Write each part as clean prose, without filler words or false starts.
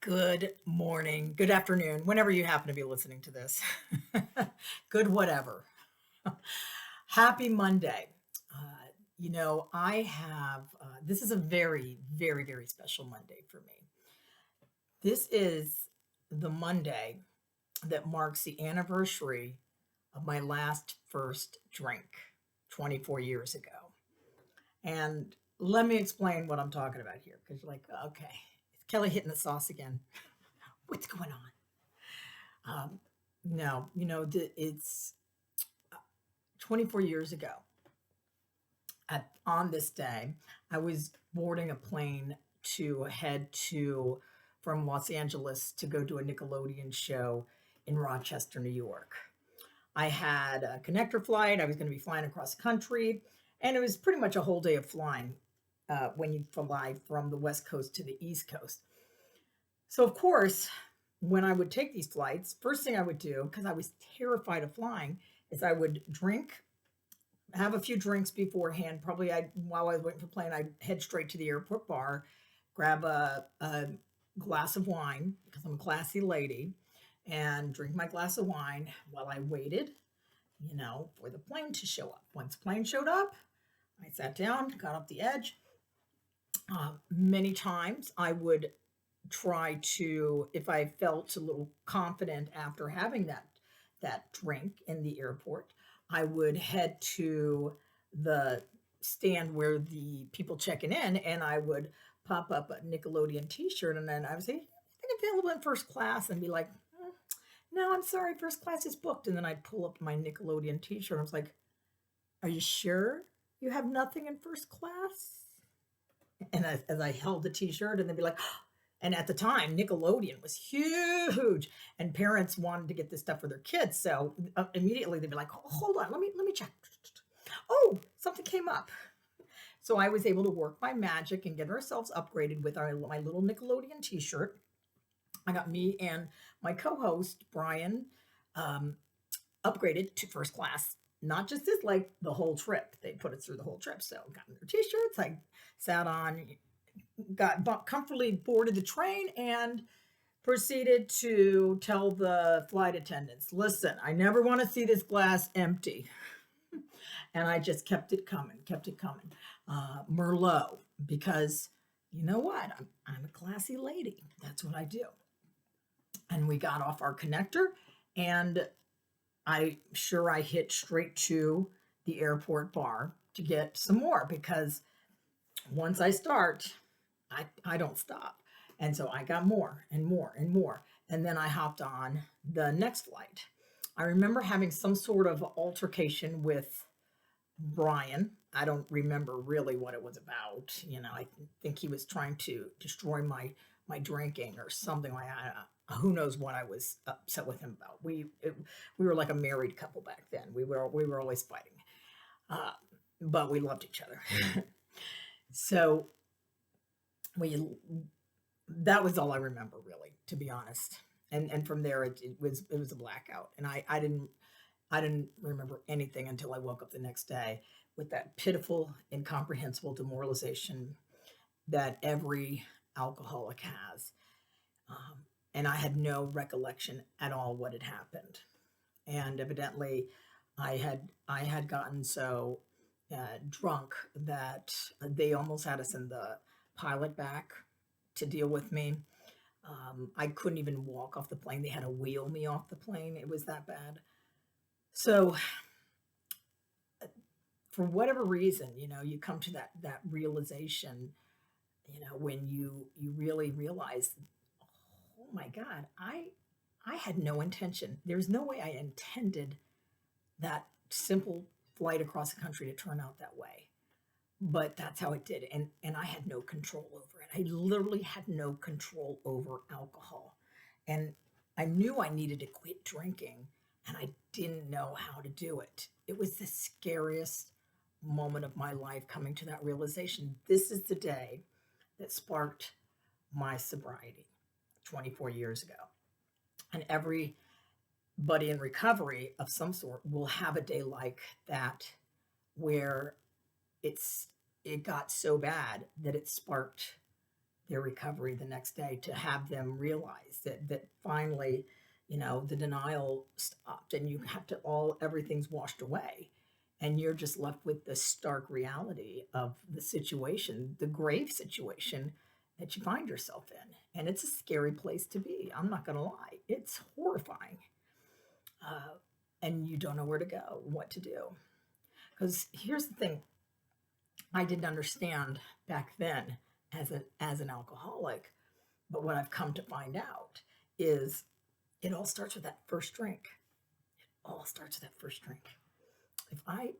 Good morning, good afternoon, whenever you happen to be listening to this. Good whatever. Happy Monday. I have, this is a very, very, very special Monday for me. This is the Monday that marks the anniversary of my last first drink 24 years ago. And let me explain what I'm talking about here because you're like, okay, is Kelly hitting the sauce again? What's going on? Um, no, it's 24 years ago. On this day, I was boarding a plane to head to from Los Angeles to go to a Nickelodeon show in Rochester, New York. I had a connector flight. I was going to be flying across the country, and it was pretty much a whole day of flying when you fly from the West Coast to the East Coast. So, of course, when I would take these flights, first thing I would do, because I was terrified of flying, is I would drink, have a few drinks beforehand. Probably while I was waiting for the plane, I'd head straight to the airport bar, grab a glass of wine, because I'm a classy lady, and drink my glass of wine while I waited, for the plane to show up. Once the plane showed up, I sat down, got up the edge. Many times I would try to, if I felt a little confident after having that drink in the airport, I would head to the stand where the people checking in, and I would pop up a Nickelodeon T-shirt, and then I would say, "I think available in first class," and be like, "No, I'm sorry, first class is booked." And then I'd pull up my Nickelodeon T-shirt. I was like, "Are you sure you have nothing in first class?" And as I held the T-shirt, and they'd be like, and at the time, Nickelodeon was huge, and parents wanted to get this stuff for their kids. So immediately they'd be like, "Hold on, let me check." Oh, something came up. So I was able to work my magic and get ourselves upgraded with my little Nickelodeon T-shirt. I got me and my co-host Brian um, upgraded to first class. Not just this, like the whole trip. They put us through the whole trip. So got their T-shirts. I sat on, got comfortably boarded the train, and proceeded to tell the flight attendants, "Listen, I never want to see this glass empty." And I just kept it coming, kept it coming. Merlot, because you know what? I'm a classy lady. That's what I do. And we got off our connector, and I hit straight to the airport bar to get some more, because once I start, I don't stop. And so I got more and more and more. And then I hopped on the next flight. I remember having some sort of altercation with Brian. I don't remember really what it was about. I think he was trying to destroy my drinking or something like that. Who knows what I was upset with him about. We were like a married couple back then. We were always fighting, uh, but we loved each other. So we that was all I remember, really, to be honest. And from there, it was a blackout, and I didn't remember anything until I woke up the next day with that pitiful, incomprehensible demoralization that every alcoholic has. And I had no recollection at all what had happened. And evidently, I had gotten so drunk that they almost had us in the pilot back to deal with me. I couldn't even walk off the plane. They had to wheel me off the plane. It was that bad. So for whatever reason, you come to that realization, when you really realize, oh my God, I had no intention. There's no way I intended that simple flight across the country to turn out that way. But that's how it did. And I had no control over it. I literally had no control over alcohol. And I knew I needed to quit drinking, and I didn't know how to do it. It was the scariest moment of my life, coming to that realization. This is the day that sparked my sobriety 24 years ago. And everybody in recovery of some sort will have a day like that, where it got so bad that it sparked their recovery the next day, to have them realize that finally, the denial stopped and you have to everything's washed away. And you're just left with the stark reality of the situation, the grave situation that you find yourself in. And it's a scary place to be. I'm not going to lie. It's horrifying. Uh, and you don't know where to go, what to do. Because here's the thing, I didn't understand back then as an alcoholic, but what I've come to find out is it all starts with that first drink. It all starts with that first drink. If I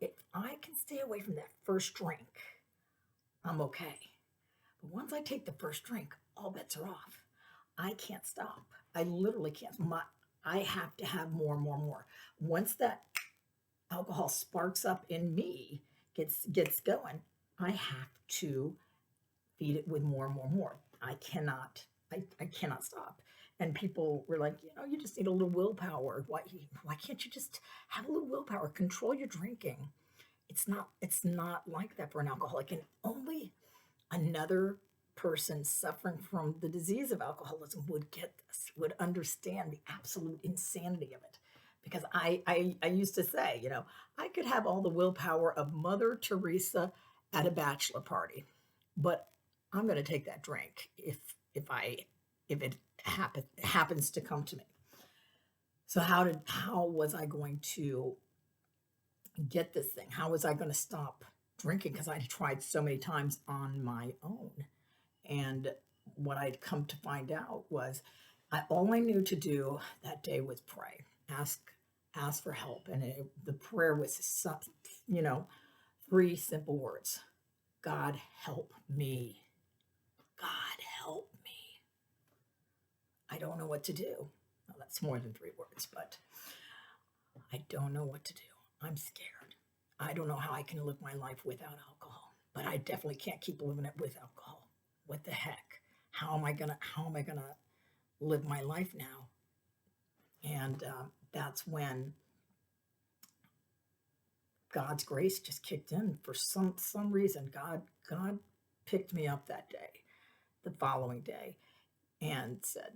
can stay away from that first drink, I'm okay. But once I take the first drink, all bets are off. I can't stop. I literally can't. I have to have more and more and more. Once that alcohol sparks up in me, gets going, I have to feed it with more and more and more. I cannot stop. And people were like, you just need a little willpower. Why can't you just have a little willpower? Control your drinking. It's not like that for an alcoholic. And only another person suffering from the disease of alcoholism would get this, would understand the absolute insanity of it. Because I used to say, I could have all the willpower of Mother Teresa at a bachelor party, but I'm going to take that drink if it happens to come to me. So how was I going to get this thing? How was I going to stop drinking? Because I tried so many times on my own. And what I'd come to find out was all I knew to do that day was pray, ask for help. And the prayer was, 3 simple words: God help me. God help me. I don't know what to do. Well, that's more than 3 words, but I don't know what to do. I'm scared. I don't know how I can live my life without alcohol, but I definitely can't keep living it with alcohol. What the heck? How am I gonna live my life now? And that's when God's grace just kicked in. For some reason, God picked me up that day, the following day, and said,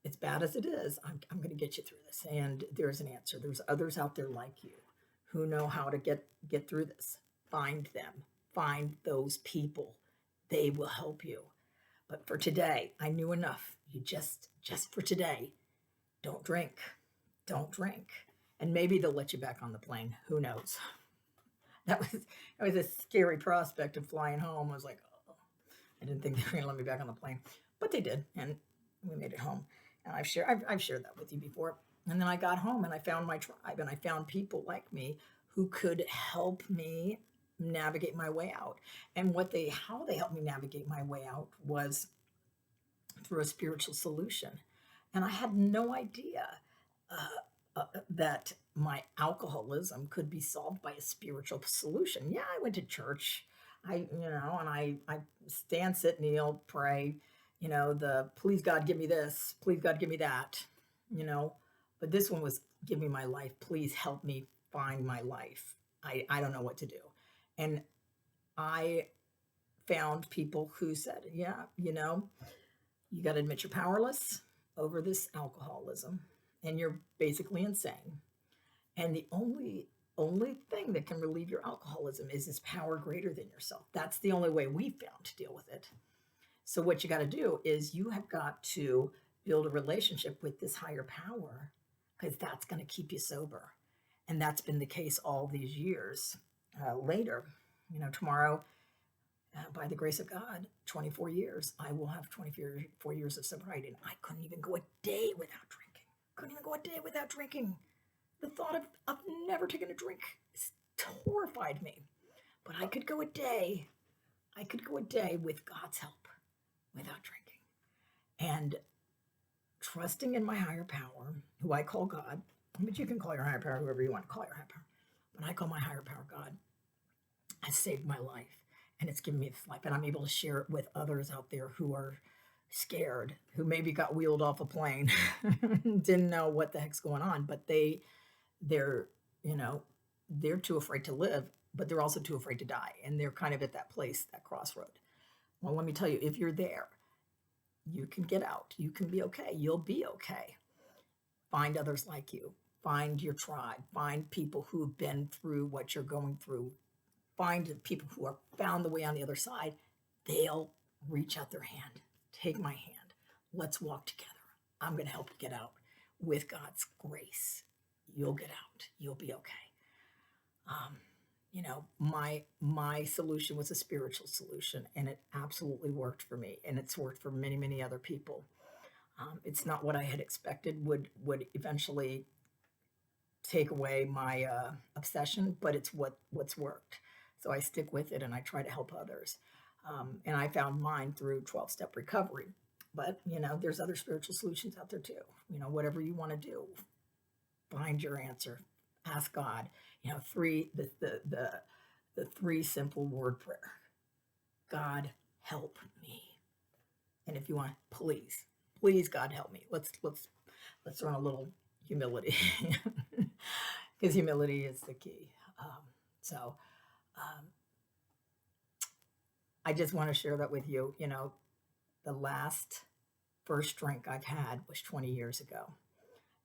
as bad as it is, I'm going to get you through this. And there's an answer. There's others out there like you who know how to get through this. Find them. Find those people. They will help you. But for today, I knew enough. You just for today, don't drink. Don't drink. And maybe they'll let you back on the plane. Who knows? That was a scary prospect of flying home. I was like, oh, I didn't think they were going to let me back on the plane, but they did, and we made it home. And I've shared that with you before. And then I got home and I found my tribe, and I found people like me who could help me navigate my way out. And how they helped me navigate my way out was through a spiritual solution. And I had no idea that my alcoholism could be solved by a spiritual solution. Yeah, I went to church. And I stand, sit, kneel, pray, the please God give me this, please God give me that, but this one was give me my life. Please help me find my life. I don't know what to do. And I found people who said, yeah, you got to admit you're powerless over this alcoholism and you're basically insane. And the only thing that can relieve your alcoholism is this power greater than yourself. That's the only way we found to deal with it. So what you got to do is you have got to build a relationship with this higher power, because that's going to keep you sober. And that's been the case all these years later. Tomorrow, by the grace of God, 24 years, I will have 24 years of sobriety. And I couldn't even go a day without drinking. Couldn't even go a day without drinking. The thought of never taking a drink horrified me. But I could go a day. With God's help without drinking. And trusting in my higher power, who I call God, but you can call your higher power whoever you want to call your higher power. But I call my higher power God, has saved my life. And it's given me this life. And I'm able to share it with others out there who are scared, who maybe got wheeled off a plane, didn't know what the heck's going on, but they're too afraid to live, but they're also too afraid to die. And they're kind of at that place, that crossroad. Well, let me tell you, if you're there, You can get out. You can be okay. You'll be okay. Find others like you. Find your tribe. Find people who've been through what you're going through. Find the people who are found the way on the other side. They'll reach out their hand. Take my hand. Let's walk together. I'm going to help you get out. With God's grace, you'll get out. You'll be okay. You know, my solution was a spiritual solution, and it absolutely worked for me, and it's worked for many, many other people. It's not what I had expected would eventually take away my obsession, but it's what's worked. So I stick with it, and I try to help others. And I found mine through 12-step recovery. But you know, there's other spiritual solutions out there too. You know, whatever you want to do, find your answer. Ask God. You know, the three simple word prayer. God help me. And if you want, please God help me. Let's learn a little humility, because humility is the key. So I just want to share that with you. You know, the last first drink I've had was 20 years ago.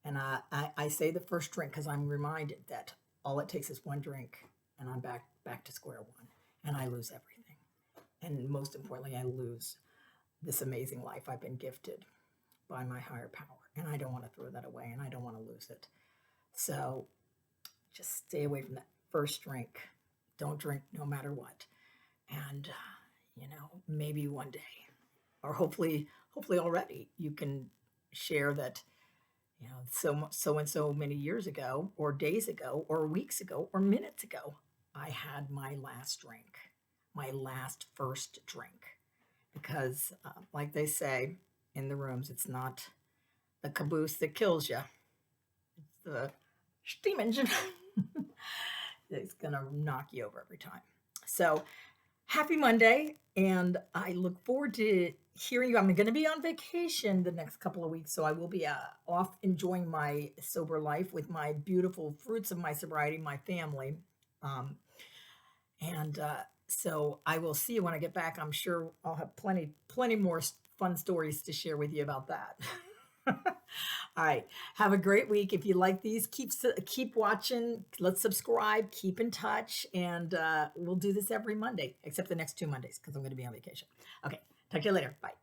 And I say the first drink because I'm reminded that all it takes is one drink and I'm back to square one, and I lose everything. And most importantly, I lose this amazing life I've been gifted by my higher power. And I don't want to throw that away, and I don't want to lose it. So just stay away from that first drink. Don't drink no matter what. And, you know, maybe one day, or hopefully already, you can share that, you know, so and so many years ago, or days ago, or weeks ago, or minutes ago, I had my last drink, my last first drink. Because, like they say in the rooms, it's not the caboose that kills you, it's the steam engine. It's going to knock you over every time. So, happy Monday, and I look forward to hearing you. I'm going to be on vacation the next couple of weeks, so I will be off enjoying my sober life with my beautiful fruits of my sobriety, my family. Um, and so I will see you when I get back. I'm sure I'll have plenty more fun stories to share with you about that. All right. Have a great week. If you like these, keep watching. Let's subscribe. Keep in touch, and we'll do this every Monday, except the next 2 Mondays because I'm going to be on vacation. Okay. Talk to you later. Bye.